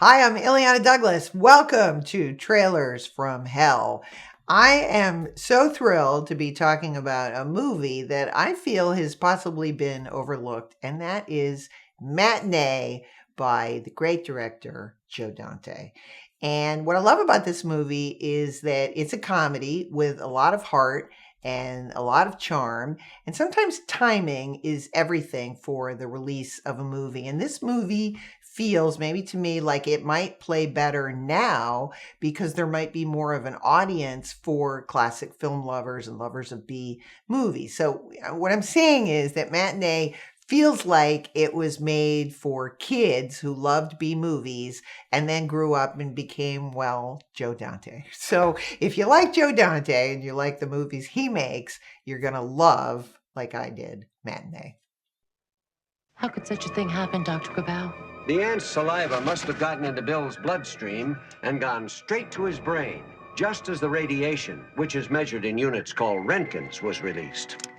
Hi, I'm Illeana Douglas. Welcome to Trailers from Hell. I am so thrilled to be talking about a movie that I feel has possibly been overlooked, and that is Matinee by the great director Joe Dante. And what I love about this movie is that it's a comedy with a lot of heart and a lot of charm. And sometimes timing is everything for the release of a movie. And this movie feels, maybe to me, like it might play better now because there might be more of an audience for classic film lovers and lovers of B movies. So what I'm saying is that Matinee feels like it was made for kids who loved B movies and then grew up and became, well, Joe Dante. So if you like Joe Dante and you like the movies he makes, you're going to love, like I did, Matinee. How could such a thing happen, Dr. Grabau? The ant's saliva must have gotten into Bill's bloodstream and gone straight to his brain, just as the radiation, which is measured in units called Roentgens, was released.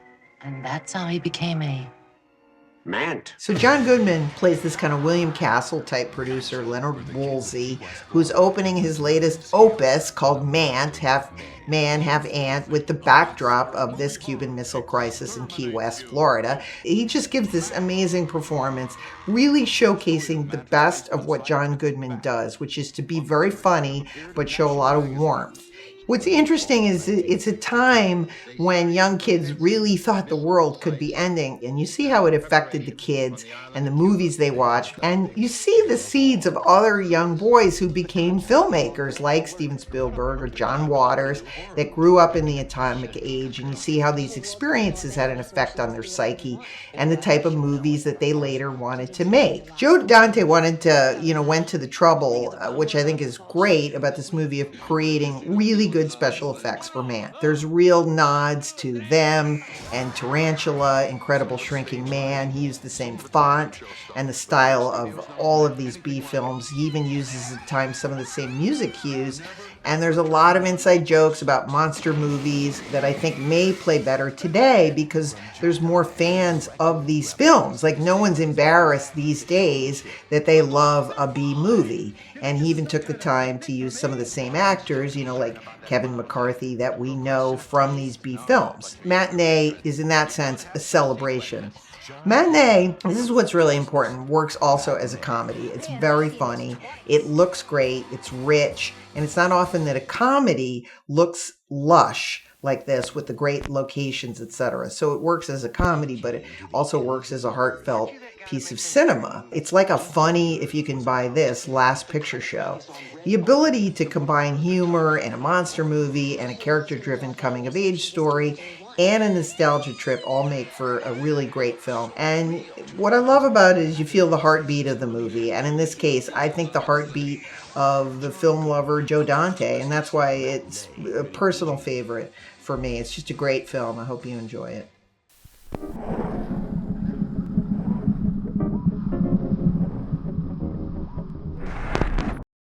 And that's how he became a... Mant. So John Goodman plays this kind of William Castle type producer, Leonard Woolsey, who's opening his latest opus called Mant, half man, half ant, with the backdrop of this Cuban Missile Crisis in Key West, Florida. He just gives this amazing performance, really showcasing the best of what John Goodman does, which is to be very funny, but show a lot of warmth. What's interesting is it's a time when young kids really thought the world could be ending, and you see how it affected the kids and the movies they watched, and you see the seeds of other young boys who became filmmakers like Steven Spielberg or John Waters that grew up in the atomic age, and you see how these experiences had an effect on their psyche and the type of movies that they later wanted to make. Joe Dante went to the trouble, which I think is great about this movie, of creating really good special effects for Man. There's real nods to Them and Tarantula, Incredible Shrinking Man. He used the same font and the style of all of these B films. He even uses at times some of the same music cues. And there's a lot of inside jokes about monster movies that I think may play better today because there's more fans of these films. Like, no one's embarrassed these days that they love a B movie. And he even took the time to use some of the same actors, like Kevin McCarthy, that we know from these B films. Matinee is, in that sense, a celebration. Matinee, this is what's really important, works also as a comedy. It's very funny. It looks great. It's rich. And it's not often that a comedy looks lush like this with the great locations, etc. So it works as a comedy, but it also works as a heartfelt piece of cinema. It's like a funny, if you can buy this, Last Picture Show. The ability to combine humor and a monster movie and a character-driven coming-of-age story and a nostalgia trip all make for a really great film. And what I love about it is you feel the heartbeat of the movie. And in this case, I think the heartbeat of the film lover Joe Dante. And that's why it's a personal favorite for me. It's just a great film. I hope you enjoy it.